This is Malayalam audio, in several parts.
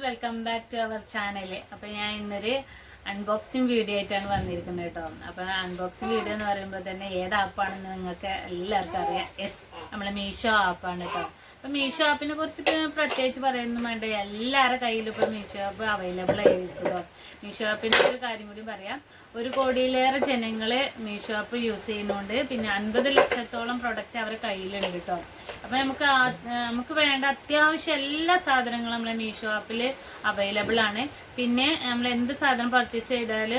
Welcome back to our channel. അപ്പോൾ ഞാൻ ഇന്നൊരു അൺബോക്സിങ് വീഡിയോ ആയിട്ടാണ് വന്നിരിക്കുന്നത് കേട്ടോ. അപ്പോൾ അൺബോക്സിങ് വീഡിയോ എന്ന് പറയുമ്പോൾ തന്നെ ഏത് ആപ്പാണെന്ന് നിങ്ങൾക്ക് എല്ലാവർക്കും അറിയാം. നമ്മളെ മീഷോ ആപ്പാണ് കേട്ടോ. അപ്പോൾ മീഷോ ആപ്പിനെ കുറിച്ച് പ്രത്യേകിച്ച് പറയുന്നു വേണ്ട, എല്ലാവരുടെ കയ്യിലും ഇപ്പോൾ മീഷോ ആപ്പ് അവൈലബിൾ ആയിരിക്കും. മീഷോ ആപ്പിൻ്റെ ഒരു കാര്യം കൂടി പറയാം. 1 കോടിയിലേറെ ജനങ്ങൾ മീഷോ ആപ്പ് യൂസ് ചെയ്യുന്നുണ്ട്. പിന്നെ 50 ലക്ഷത്തോളം പ്രൊഡക്റ്റ് അവരുടെ കയ്യിലുണ്ട് കേട്ടോ. അപ്പോൾ നമുക്ക് വേണ്ട അത്യാവശ്യം എല്ലാ സാധനങ്ങളും നമ്മളെ മീഷോ ആപ്പിൽ അവൈലബിൾ ആണ്. പിന്നെ നമ്മൾ എന്ത് സാധനം പർച്ചേസ് ചെയ്താൽ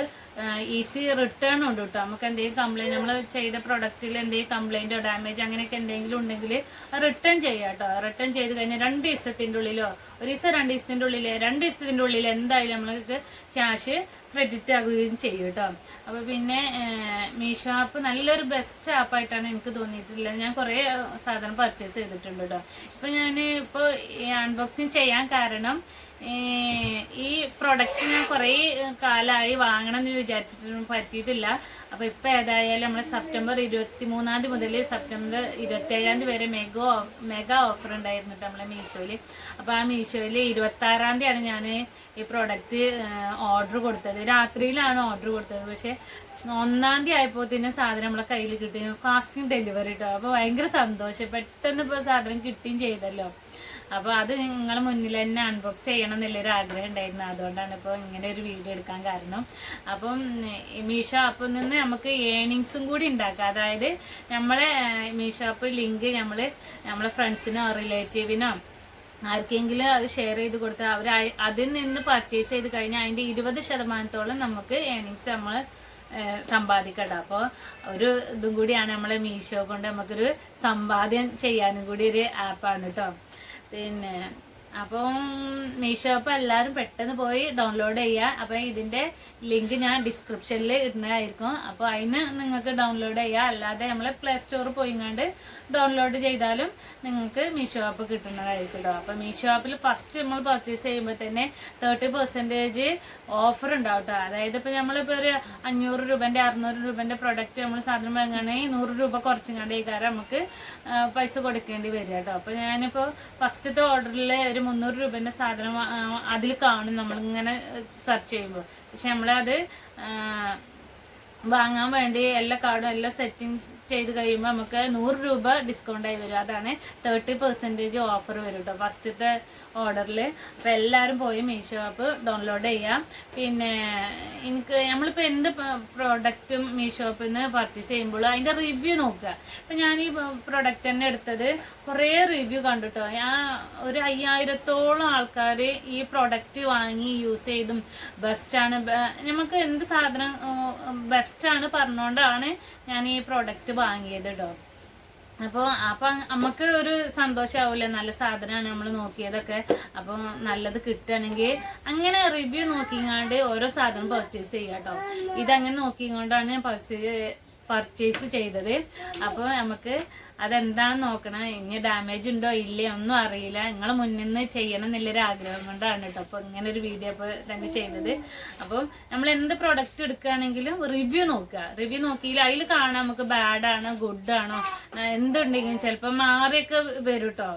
ഈസി റിട്ടേൺ ഉണ്ട് കേട്ടോ. നമുക്ക് എന്തെങ്കിലും കംപ്ലൈൻറ്റ്, നമ്മൾ ചെയ്ത പ്രൊഡക്റ്റിൽ എന്തെങ്കിലും കംപ്ലൈൻറ്റോ ഡാമേജ് അങ്ങനെയൊക്കെ എന്തെങ്കിലും ഉണ്ടെങ്കിൽ റിട്ടേൺ ചെയ്യാം കേട്ടോ. റിട്ടേൺ ചെയ്ത് കഴിഞ്ഞാൽ 2 ദിവസത്തിൻ്റെ ഉള്ളിലോ 1 ദിവസം 2 ദിവസത്തിൻ്റെ ഉള്ളിൽ 2 ദിവസത്തിൻ്റെ ഉള്ളിൽ എന്തായാലും നമ്മൾക്ക് ക്യാഷ് ക്രെഡിറ്റ് ആകുകയും ചെയ്യും കേട്ടോ. അപ്പോൾ പിന്നെ മീഷോ ആപ്പ് നല്ലൊരു ബെസ്റ്റ് ആപ്പായിട്ടാണ് എനിക്ക് തോന്നിയിട്ടുള്ളത്. ഞാൻ കുറേ സാധനം പർച്ചേസ് ചെയ്തിട്ടുണ്ട് കേട്ടോ. ഇപ്പോൾ ഈ അൺബോക്സിങ് ചെയ്യാൻ കാരണം ഈ പ്രൊഡക്റ്റ് ഞാൻ കുറേ കാലമായി വാങ്ങണം എന്ന് വിചാരിച്ചിട്ടൊന്നും പറ്റിയിട്ടില്ല. അപ്പോൾ ഇപ്പോൾ ഏതായാലും നമ്മൾ സെപ്റ്റംബർ 23 മുതൽ സെപ്റ്റംബർ 27 വരെ മെഗാ ഓഫർ ഉണ്ടായിരുന്നു കേട്ടോ നമ്മളെ മീഷോയിൽ. അപ്പോൾ ആ മീഷോയിൽ 26 ഞാൻ ഈ പ്രൊഡക്റ്റ് ഓർഡർ കൊടുത്തത്. രാത്രിയിലാണ് ഓർഡർ കൊടുത്തത്. പക്ഷേ 1 ആയപ്പോൾ സാധനം നമ്മളെ കയ്യിൽ കിട്ടി. ഫാസ്റ്റിംഗ് ഡെലിവറി കേട്ടോ. അപ്പോൾ ഭയങ്കര സന്തോഷം. പെട്ടെന്ന് ഇപ്പോൾ സാധനം കിട്ടുകയും ചെയ്തല്ലോ. അപ്പോൾ അത് നിങ്ങളെ മുന്നിൽ തന്നെ അൺബോക്സ് ചെയ്യണം എന്നുള്ളൊരു ആഗ്രഹം ഉണ്ടായിരുന്നു. അതുകൊണ്ടാണ് ഇപ്പോൾ ഇങ്ങനെ ഒരു വീഡിയോ എടുക്കാൻ കാരണം. അപ്പം മീഷോ ആപ്പിൽ നിന്ന് നമുക്ക് ഏണിങ്സും കൂടി ഉണ്ടാക്കാം. അതായത് നമ്മളെ മീഷോ ആപ്പ് ലിങ്ക് നമ്മളെ ഫ്രണ്ട്സിനോ റിലേറ്റീവിനോ ആർക്കെങ്കിലും അത് ഷെയർ ചെയ്ത് കൊടുത്താൽ അവർ അതിൽ നിന്ന് പർച്ചേസ് ചെയ്ത് കഴിഞ്ഞാൽ അതിൻ്റെ 20% നമുക്ക് ഏണിങ്സ് നമ്മൾ സമ്പാദിക്കട്ടെ. അപ്പോൾ ഒരു ഇതും കൂടിയാണ് നമ്മളെ മീഷോ കൊണ്ട് നമുക്കൊരു സമ്പാദ്യം ചെയ്യാനും കൂടി ഒരു ആപ്പാണ് കേട്ടോ. പിന്നെ അപ്പം മീഷോ ആപ്പ് എല്ലാവരും പെട്ടെന്ന് പോയി ഡൗൺലോഡ് ചെയ്യുക. അപ്പോൾ ഇതിൻ്റെ ലിങ്ക് ഞാൻ ഡിസ്ക്രിപ്ഷനിൽ ഇടുന്നതായിരിക്കും. അപ്പോൾ അതിന് നിങ്ങൾക്ക് ഡൗൺലോഡ് ചെയ്യുക. അല്ലാതെ നമ്മൾ പ്ലേ സ്റ്റോർ പോയിങ്ങാണ്ട് ഡൗൺലോഡ് ചെയ്താലും നിങ്ങൾക്ക് മീഷോ ആപ്പ് കിട്ടുന്നതായിരിക്കും കേട്ടോ. അപ്പോൾ മീഷോ ആപ്പിൽ ഫസ്റ്റ് നമ്മൾ പർച്ചേസ് ചെയ്യുമ്പോൾ തന്നെ 30% ഓഫർ ഉണ്ടാവും കേട്ടോ. അതായത് ഇപ്പോൾ നമ്മളിപ്പോൾ ഒരു 500 രൂപൻ്റെ 600 രൂപൻ്റെ പ്രൊഡക്റ്റ് നമ്മൾ സാധനം വാങ്ങുകയാണെങ്കിൽ 100 രൂപ കുറച്ചുങ്ങാണ്ട് ഈ കാരണം നമുക്ക് പൈസ കൊടുക്കേണ്ടി വരിക കേട്ടോ. അപ്പോൾ ഞാനിപ്പോൾ ഫസ്റ്റത്തെ ഓർഡറിൽ ഒരു 300 രൂപേൻ്റെ സാധനം അതിൽ കാണും നമ്മളിങ്ങനെ സെർച്ച് ചെയ്യുമ്പോൾ. പക്ഷെ നമ്മളത് വാങ്ങാൻ വേണ്ടി എല്ലാ കാർഡും എല്ലാം സെറ്റിംഗ് ചെയ്ത് കഴിയുമ്പോൾ നമുക്ക് 100 രൂപ ഡിസ്കൗണ്ടായി വരും. അതാണ് 30% ഓഫർ വരും കേട്ടോ ഫസ്റ്റത്തെ ഓർഡറിൽ. അപ്പോൾ എല്ലാവരും പോയി മീഷോ ആപ്പ് ഡൗൺലോഡ് ചെയ്യാം. പിന്നെ നമ്മളിപ്പോൾ എന്ത് പ്രോഡക്റ്റും മീഷോ ആപ്പിൽ നിന്ന് പർച്ചേസ് ചെയ്യുമ്പോൾ അതിൻ്റെ റിവ്യൂ നോക്കുക. ഇപ്പം ഞാൻ ഈ പ്രൊഡക്റ്റ് തന്നെ എടുത്തത് കുറേ റിവ്യൂ കണ്ടു കേട്ടോ. ഞാൻ ഒരു 5000-ഓളം ആൾക്കാർ ഈ പ്രൊഡക്റ്റ് വാങ്ങി യൂസ് ചെയ്തും ബെസ്റ്റാണ്, നമുക്ക് എന്ത് സാധനം ബെസ്റ്റാണ് പറഞ്ഞുകൊണ്ടാണ് ഞാൻ ഈ പ്രൊഡക്റ്റ് വാങ്ങിയത് കേട്ടോ. അപ്പം നമുക്ക് ഒരു സന്തോഷമാവില്ലേ, നല്ല സാധനമാണ് നമ്മൾ നോക്കിയതൊക്കെ. അപ്പോൾ നല്ലത് കിട്ടുകയാണെങ്കിൽ അങ്ങനെ റിവ്യൂ നോക്കിങ്ങാണ്ട് ഓരോ സാധനം പർച്ചേസ് ചെയ്യുക കേട്ടോ. ഇതങ്ങനെ നോക്കിക്കൊണ്ടാണ് ഞാൻ പർച്ചേസ് ചെയ്തത്. അപ്പോൾ നമുക്ക് അതെന്താണെന്ന് നോക്കണം. ഇനി ഡാമേജ് ഉണ്ടോ ഇല്ലേ ഒന്നും അറിയില്ല. നിങ്ങളെ മുന്നിൽ നിന്ന് ചെയ്യണം എന്നുള്ളൊരു ആഗ്രഹം കൊണ്ടാണ് കേട്ടോ അപ്പോൾ ഇങ്ങനെ ഒരു വീഡിയോ ഇപ്പോൾ തന്നെ ചെയ്തത്. അപ്പം നമ്മൾ എന്ത് പ്രൊഡക്റ്റ് എടുക്കുകയാണെങ്കിലും റിവ്യൂ നോക്കുക. റിവ്യൂ നോക്കിയില്ല അതിൽ കാണാം നമുക്ക് ബാഡാണോ ഗുഡാണോ എന്തുണ്ടെങ്കിലും ചിലപ്പോൾ മാറിയൊക്കെ വരും കേട്ടോ.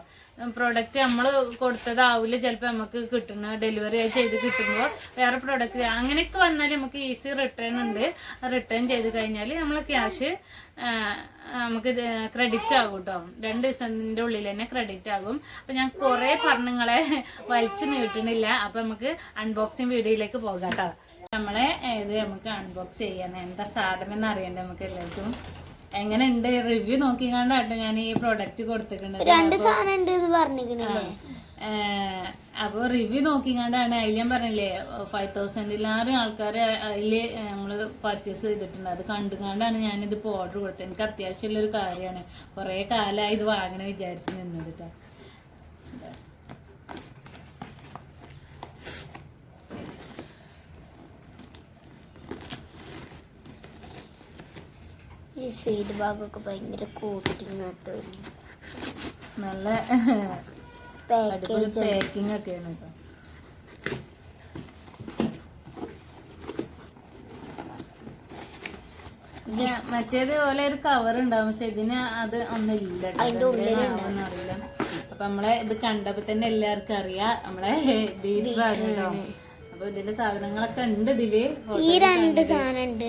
പ്രൊഡക്റ്റ് നമ്മൾ കൊടുത്തതാവില്ല ചിലപ്പോൾ നമുക്ക് കിട്ടുന്ന ഡെലിവറി ചെയ്ത് കിട്ടുമ്പോൾ വേറെ പ്രൊഡക്റ്റ് അങ്ങനെയൊക്കെ വന്നാൽ നമുക്ക് ഈസി റിട്ടേൺ ഉണ്ട്. റിട്ടേൺ ചെയ്ത് കഴിഞ്ഞാൽ നമ്മൾ ക്യാഷ് നമുക്ക് ക്രെഡിറ്റ് ആകും കേട്ടോ. 2 ദിവസത്തിൻ്റെ ഉള്ളിൽ തന്നെ ക്രെഡിറ്റ് ആകും. അപ്പോൾ ഞാൻ കുറേ പറഞ്ഞങ്ങളെ വലിച്ചു നീട്ടണില്ല. അപ്പോൾ നമുക്ക് അൺബോക്സിങ് വീഡിയോയിലേക്ക് പോകാം കേട്ടോ. നമുക്ക് അൺബോക്സ് ചെയ്യണം. എന്താ സാധനം എന്ന് അറിയണ്ടേ നമുക്ക് എല്ലാവർക്കും. എങ്ങനെ ഉണ്ട് റിവ്യൂ നോക്കിക്കാണ്ടാട്ടോ ഞാൻ ഈ പ്രോഡക്റ്റ് കൊടുത്തിട്ടുണ്ട്. 2 സാധനം ഉണ്ട് എന്ന് പറഞ്ഞിരിക്കണല്ലേ. അപ്പോൾ റിവ്യൂ നോക്കിക്കാണ്ടാണ്. അതിൽ ഞാൻ പറഞ്ഞില്ലേ 5000-ലേറെ ആൾക്കാർ അതിൽ നമ്മൾ പർച്ചേസ് ചെയ്തിട്ടുണ്ട്. അത് കണ്ടുകൊണ്ടാണ് ഞാനിതിപ്പോൾ ഓർഡർ കൊടുത്തത്. എനിക്ക് അത്യാവശ്യമുള്ളൊരു കാര്യമാണ്. കുറേ കാലമായി ഇത് വാങ്ങണം വിചാരിച്ച് നിന്നത് കേട്ടോ. ഈ സൈഡ് ഭാഗമൊക്കെ ഭയങ്കര കോട്ടിങ് ആട്ടോ. നല്ല പാക്കിംഗ് ഒക്കെയാണ് കേട്ടോ. മറ്റേത് പോലെ ഒരു കവർ ഉണ്ടാവും. പക്ഷെ ഇതിന് അത് ഒന്നും ഇല്ല. അറിയില്ല. അപ്പൊ നമ്മളെ ഇത് കണ്ടപ്പോ തന്നെ എല്ലാവർക്കും അറിയാം നമ്മളെ ബീറ്ററാണ് കേട്ടോ. അപ്പൊ ഇതിന്റെ സാധനങ്ങളൊക്കെ ഉണ്ട് ഇതില്. ഈ 2 സാധനം ഉണ്ട്.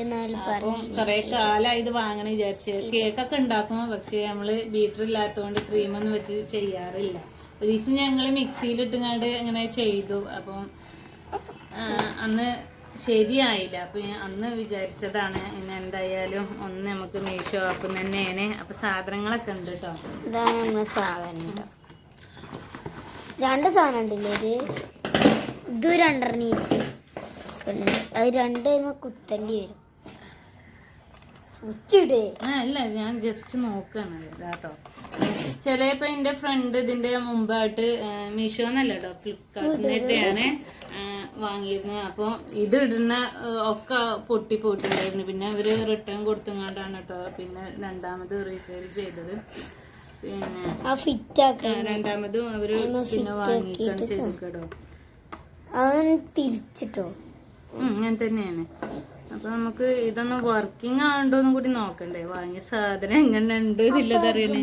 അപ്പൊ കൊറേ കാലമായി ഇത് വാങ്ങണ വിചാരിച്ച്. കേക്കൊക്കെ ഉണ്ടാക്കും, പക്ഷെ നമ്മള് ബീറ്റർ ഇല്ലാത്തതുകൊണ്ട് ക്രീമൊന്നും വെച്ച് ചെയ്യാറില്ല. ഒരു ദിവസം ഞങ്ങള് മിക്സിയിലിട്ടുങ്ങാണ്ട് ഇങ്ങനെ ചെയ്തു. അപ്പം അന്ന് ശരിയായില്ല. അപ്പൊ അന്ന് വിചാരിച്ചതാണ് ഇനി എന്തായാലും ഒന്ന് നമുക്ക് മീഷോ ആപ്പ് തന്നെയാണ്. അപ്പൊ സാധനങ്ങളൊക്കെ ഉണ്ട് കേട്ടോ. ഇതാണ് നമ്മളെ സാധനം. 2 സാധനം ഉണ്ടല്ലേ, ഇത് 2 ഈച്ച് അത് 2 കുത്തേണ്ടി വരും. സ്വിച്ച് ഇടേ അല്ല, ഞാൻ ജസ്റ്റ് നോക്കാണ് കേട്ടോ. ചിലപ്പോ എന്റെ ഫ്രണ്ട് ഇതിന്റെ മുമ്പായിട്ട് മീഷോന്നല്ല കേട്ടോ, ഫ്ലിപ്കാർട്ടിനെയാണ് വാങ്ങിയിരുന്നത്. അപ്പൊ ഇത് ഇടുന്ന ഒക്കെ പൊട്ടി പോയിട്ടുണ്ടായിരുന്നു. പിന്നെ അവര് റിട്ടേൺ കൊടുത്തുകൊണ്ടാണ് കേട്ടോ പിന്നെ രണ്ടാമത് റീസെയിൽ ചെയ്തത്. പിന്നെ രണ്ടാമതും അവര് പിന്നെ വാങ്ങിക്കാണ് ചെയ്തത് കേട്ടോ. തിരിച്ചിട്ടോ അങ്ങനെ തന്നെയാണ്. അപ്പൊ നമുക്ക് ഇതൊന്നും വർക്കിംഗ് ആണ്ടോന്നും കൂടി നോക്കണ്ടേ, വാങ്ങിയ സാധനം എങ്ങനെ ഉണ്ട് ഇല്ലതറിയണേ.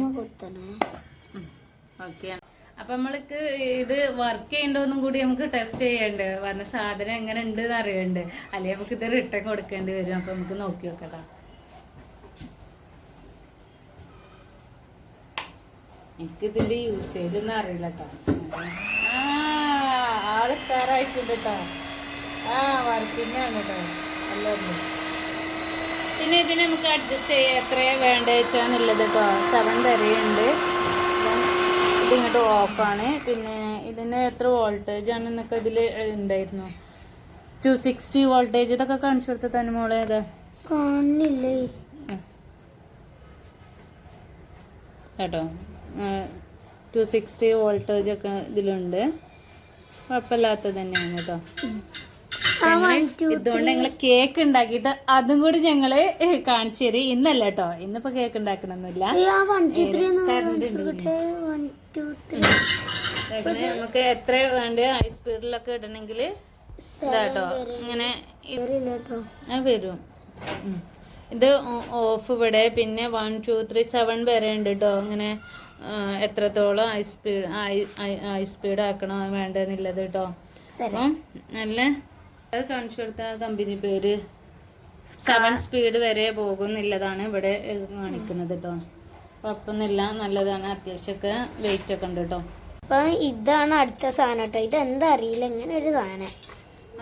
ഓക്കെ, അപ്പൊ നമ്മൾക്ക് ഇത് വർക്ക് ചെയ്യണ്ടോന്നും കൂടി നമുക്ക് ടെസ്റ്റ് ചെയ്യണ്ടേ, വന്ന സാധനം എങ്ങനെ ഉണ്ട് എന്ന് അറിയണ്ടേ, അല്ലെങ്കിൽ നമുക്ക് ഇത് റിട്ടേൺ കൊടുക്കേണ്ടി വരും. അപ്പൊ നമുക്ക് നോക്കി നോക്കട്ടാ. എനിക്ക് ഇതിന്റെ യൂസേജ് ഒന്നും അറിയില്ല കേട്ടോ. ആള് സ്റ്റാറായിട്ടുണ്ട് കേട്ടോ. വർക്കിംഗ് ആണ് കേട്ടോ. പിന്നെ ഇതിന് നമുക്ക് അഡ്ജസ്റ്റ് ചെയ്യാം എത്രയാണ് വേണ്ടത് വെച്ചാന്നുള്ളത് കേട്ടോ. 7 വരെയുണ്ട്. ഇതിങ്ങോട്ട് ഓഫാണ്. പിന്നെ ഇതിന് എത്ര വോൾട്ടേജ് ആണെന്നൊക്കെ ഇതിൽ ഉണ്ടായിരുന്നു. 260 വോൾട്ടേജ് ഇതൊക്കെ കാണിച്ചു കൊടുത്ത തന്നെ മോളെ. ഏതാ കാണില്ലേ കേട്ടോ. 260 വോൾട്ടേജ് ഒക്കെ ഇതിലുണ്ട്. കുഴപ്പമില്ലാത്തത് തന്നെയാണ് കേട്ടോ. ഇതുകൊണ്ട് ഞങ്ങള് കേക്ക് ഉണ്ടാക്കിയിട്ട് അതും കൂടി ഞങ്ങള് കാണിച്ചു തരും. ഇന്നല്ല കേട്ടോ, ഇന്നിപ്പോ കേക്ക് ഉണ്ടാക്കണമെന്നില്ല. നമുക്ക് എത്ര വേണ്ട ഹൈ സ്പീഡിലൊക്കെ ഇടണമെങ്കിൽ ഇതാട്ടോ ഇങ്ങനെ വരും. ഇത് ഓഫ് ഇവിടെ. പിന്നെ 1 2 3 7 വരെ ഉണ്ട് കേട്ടോ. ഇങ്ങനെ എത്രത്തോളം ഹൈ സ്പീഡ് ആക്കണോ വേണ്ടെന്നുള്ളത് കേട്ടോ. അപ്പം നല്ല അത് കാണിച്ചു കൊടുത്ത കമ്പനി പേര് 7 സ്പീഡ് വരെ പോകുന്നില്ലതാണ് ഇവിടെ കാണിക്കുന്നത് കേട്ടോ. കുഴപ്പമൊന്നുമില്ല, നല്ലതാണ്. അത്യാവശ്യമൊക്കെ വെയിറ്റ് ഒക്കെ ഉണ്ട് കേട്ടോ. അപ്പൊ ഇതാണ് അടുത്ത സാധനം കേട്ടോ. ഇതെന്താ അറിയില്ല, ഇങ്ങനെ ഒരു സാധനം.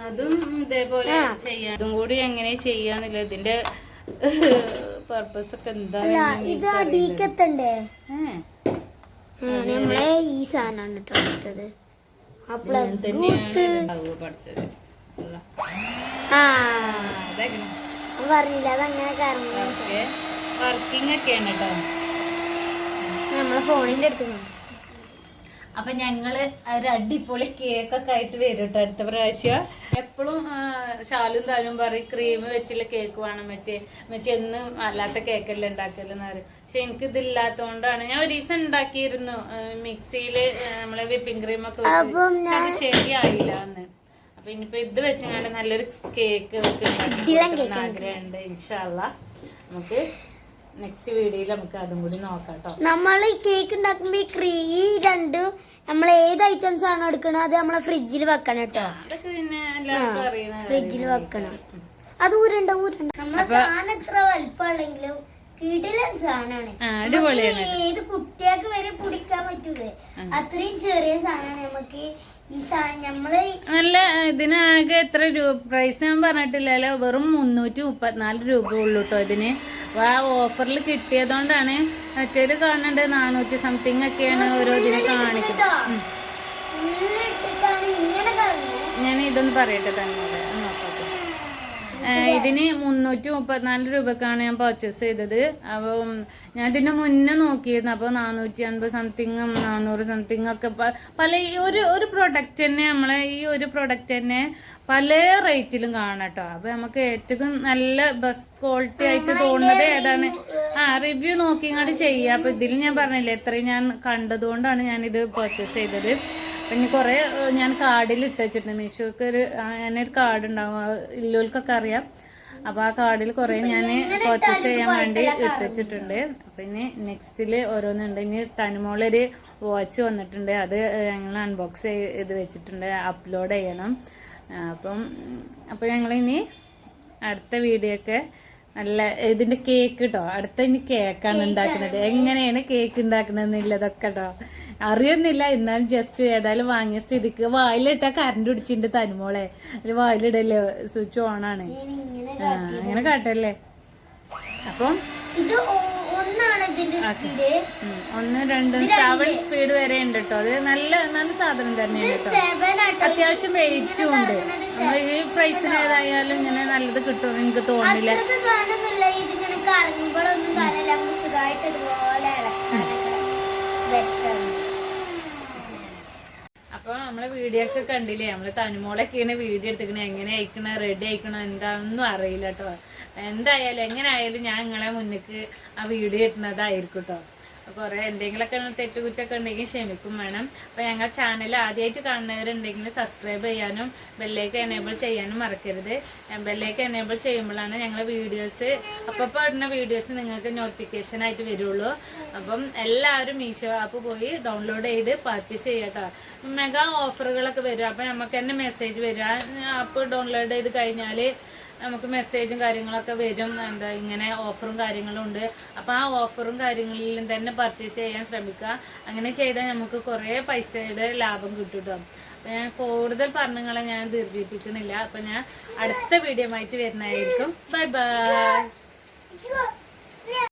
അതും ഇതേപോലെ ചെയ്യാം. ഇതും കൂടി എങ്ങനെ ചെയ്യാന്നില്ല, ഇതിന്റെ പർപ്പസ് ഒക്കെ എന്താ. ഇത് അടിക്കത്തണ്ടേ? നമ്മളെ ഈ സാധനമാണ് കേട്ടോ അടുത്തത്. പഠിച്ചത് പറഞ്ഞില്ല, അതങ്ങനെ വർക്കിംഗ് ഒക്കെയാണ് കേട്ടോ. നമ്മളെ ഫോണിന്റെ അടുത്ത്. അപ്പൊ ഞങ്ങള് ഒരു അടിപൊളി കേക്കൊക്കെ ആയിട്ട് വരും കേട്ടോ അടുത്ത പ്രാവശ്യം. എപ്പോഴും ഷാലും താനും പറയും ക്രീം വെച്ചുള്ള കേക്ക് വേണം വെച്ച് എന്നും അല്ലാത്ത കേക്കെല്ലാം ഉണ്ടാക്കലെന്ന് പറയും. പക്ഷെ എനിക്ക് ഇതില്ലാത്തോണ്ടാണ്. ഞാൻ ഒരു ദിവസം ഉണ്ടാക്കിയിരുന്നു മിക്സിയില് നമ്മളെ വിപ്പിംഗ് ക്രീം ഒക്കെ വെച്ച്, അത് ശരിയായില്ല അന്ന്. അപ്പൊ ഇനിയിപ്പോ ഇത് വെച്ചാണ്ട് നല്ലൊരു കേക്ക് വെക്കുന്ന ആഗ്രഹമുണ്ട്. ഇൻഷാ അല്ലാഹ് നമുക്ക് നെക്സ്റ്റ് വീഡിയോയിൽ നമുക്ക് അതും കൂടി നോക്കാം കേട്ടോ. നമ്മൾ കേക്ക് ഉണ്ടാക്കുമ്പോ ഈ 2 നമ്മൾ ഏത് ഐറ്റംസ് ആണ് എടുക്കണത് അത് നമ്മളെ ഫ്രിഡ്ജിൽ വെക്കണം കേട്ടോ. അതൊക്കെ പിന്നെ എല്ലാവർക്കും അറിയണം, ഫ്രിഡ്ജിൽ വെക്കണം. അത് ഊരണ്ട നമ്മളെ സാധനം എത്ര വലിപ്പമുണ്ടെങ്കിലും കിടില സാധനമാണ്. അടിപൊളിയാണ്. ഏത് കുട്ടികൾക്ക് വരെ പിടിക്കാൻ പറ്റൂലേ, അത്രയും ചെറിയ സാധനമാണ് നമുക്ക് ഈ സാധനം. നമ്മള് നല്ല ഇതിനാകെ എത്ര രൂപ പ്രൈസ് ഞാൻ പറഞ്ഞിട്ടില്ലല്ലോ, വെറും 334 രൂപ ഉള്ളൂ കേട്ടോ ഇതിന്. ആ ഓഫറിൽ കിട്ടിയതുകൊണ്ടാണ്. മറ്റേത് കാണുന്നുണ്ട് 400 സംതിങ് ഒക്കെയാണ് ഓരോ ഇതിനെ കാണിക്കുന്നത്. ഞാൻ ഇതൊന്ന് പറയട്ടെ തന്നെ നോക്കട്ടെ. ഇതിന് 334 രൂപക്കാണ് ഞാൻ പർച്ചേസ് ചെയ്തത്. അപ്പം ഞാൻ ഇതിന് മുന്നേ നോക്കിയിരുന്നു. അപ്പോൾ 450 സംതിങ്ങും 400 സംതിങ് ഒക്കെ പല ഒരു പ്രൊഡക്റ്റ് തന്നെ, നമ്മളെ ഈ ഒരു പ്രൊഡക്റ്റ് തന്നെ പല റേറ്റിലും കാണാം കേട്ടോ. അപ്പൊ നമുക്ക് ഏറ്റവും നല്ല ബെസ്റ്റ് ക്വാളിറ്റി ആയിട്ട് തോന്നുന്നത് ഏതാണ്, റിവ്യൂ നോക്കിങ്ങാണ്ട് ചെയ്യാം. അപ്പൊ ഇതിൽ ഞാൻ പറഞ്ഞില്ലേ എത്രയും ഞാൻ കണ്ടതുകൊണ്ടാണ് ഞാനിത് പർച്ചേസ് ചെയ്തത്. പിന്നെ കുറേ ഞാൻ കാർഡിൽ ഇട്ട് വെച്ചിട്ടുണ്ട്. മീഷോക്ക് ഞാനൊരു കാർഡ് ഉണ്ടാവും, ഇല്ലോൽക്കൊക്കെ അറിയാം. അപ്പോൾ ആ കാർഡിൽ കുറേ ഞാൻ പർച്ചേസ് ചെയ്യാൻ വേണ്ടി ഇട്ട് വെച്ചിട്ടുണ്ട്. അപ്പം ഇനി നെക്സ്റ്റിൽ ഓരോന്നുണ്ട്. ഇനി തനുമോളൊരു വാച്ച് വന്നിട്ടുണ്ട്. അത് ഞങ്ങൾ അൺബോക്സ് ചെയ്ത് വെച്ചിട്ടുണ്ട്, അപ്ലോഡ് ചെയ്യണം. അപ്പം ഞങ്ങളിനി അടുത്ത വീഡിയോ ഒക്കെ നല്ല ഇതിൻ്റെ കേക്ക് കേട്ടോ, അടുത്ത ഇനി കേക്കാണ് ഉണ്ടാക്കുന്നത്. എങ്ങനെയാണ് കേക്ക് ഉണ്ടാക്കണമെന്നുള്ളതൊക്കെ കേട്ടോ അറിയൊന്നുമില്ല. എന്നാലും ജസ്റ്റ് ഏതായാലും വാങ്ങിയ സ്ഥിതിക്ക് വായിലിട്ടാൽ കറണ്ട് പിടിച്ചിട്ടുണ്ട് തനുമോളെ. അതിൽ വായിലിടല്ലേ, സ്വിച്ച് ഓണാണ്. അങ്ങനെ കാട്ടല്ലേ. അപ്പം ഇത് ഒന്നാണ് ഇതിന്റെ സ്പീഡ്, 1, 2, 7 സ്പീഡ് വരെ ഉണ്ട് കേട്ടോ. അത് നല്ല നല്ല സാധനം തന്നെയാണ് കേട്ടോ. അത്യാവശ്യം വെയിറ്റും ഉണ്ട്. നമ്മൾ ഈ പ്രൈസിന് ഏതായാലും ഇങ്ങനെ നല്ലത് കിട്ടും എനിക്ക് തോന്നില്ല. ഇതിങ്ങനെ കറങ്ങുമ്പോഴൊന്നും കാര്യമില്ല, സുഖമായിട്ട് ഇതുപോലെ അപ്പൊ നമ്മളെ വീഡിയോ ഒക്കെ കണ്ടില്ലേ, നമ്മള് തനുമോളൊക്കെയാണ് വീഡിയോ എടുത്തിക്കണേ. എങ്ങനെ അയക്കണ റെഡി അയക്കണോ എന്താണെന്നും അറിയില്ല കേട്ടോ. എന്തായാലും എങ്ങനെ ആയാലും ഞാൻ നിങ്ങളെ മുന്നിക്ക് ആ വീഡിയോ ഇടുന്നതായിരിക്കും കേട്ടോ. കുറേ എന്തെങ്കിലുമൊക്കെ തെറ്റുകുറ്റൊക്കെ ഉണ്ടെങ്കിൽ ക്ഷമിക്കും വേണം. അപ്പോൾ ഞങ്ങൾ ചാനൽ ആദ്യമായിട്ട് കാണുന്നവരുണ്ടെങ്കിൽ സബ്സ്ക്രൈബ് ചെയ്യാനും ബെല്ലേക്ക് എനേബിൾ ചെയ്യാനും മറക്കരുത്. ബെല്ലേക്ക് എനേബിൾ ചെയ്യുമ്പോഴാണ് ഞങ്ങൾ വീഡിയോസ് അപ്പോൾ ഇടുന്ന വീഡിയോസ് നിങ്ങൾക്ക് നോട്ടിഫിക്കേഷൻ ആയിട്ട് വരുള്ളൂ. അപ്പം എല്ലാവരും മീഷോ ആപ്പ് പോയി ഡൗൺലോഡ് ചെയ്ത് പർച്ചേസ് ചെയ്യട്ടോ. മെഗാ ഓഫറുകളൊക്കെ വരും. അപ്പം നമുക്ക് തന്നെ മെസ്സേജ് വരും. ആപ്പ് ഡൗൺലോഡ് ചെയ്ത് കഴിഞ്ഞാൽ നമുക്ക് മെസ്സേജും കാര്യങ്ങളൊക്കെ വരും. എന്താ ഇങ്ങനെ ഓഫറും കാര്യങ്ങളും ഉണ്ട്. അപ്പോൾ ആ ഓഫറും കാര്യങ്ങളിലും തന്നെ പർച്ചേസ് ചെയ്യാൻ ശ്രമിക്കുക. അങ്ങനെ ചെയ്താൽ നമുക്ക് കുറേ പൈസയുടെ ലാഭം കിട്ടും കേട്ടോ. അപ്പോൾ ഞാൻ കൂടുതൽ പറഞ്ഞുങ്ങളെ ഞാൻ ദീർഘിപ്പിക്കുന്നില്ല. അപ്പോൾ ഞാൻ അടുത്ത വീഡിയോ ആയിട്ട് വരുന്നതായിരിക്കും. Bye bye.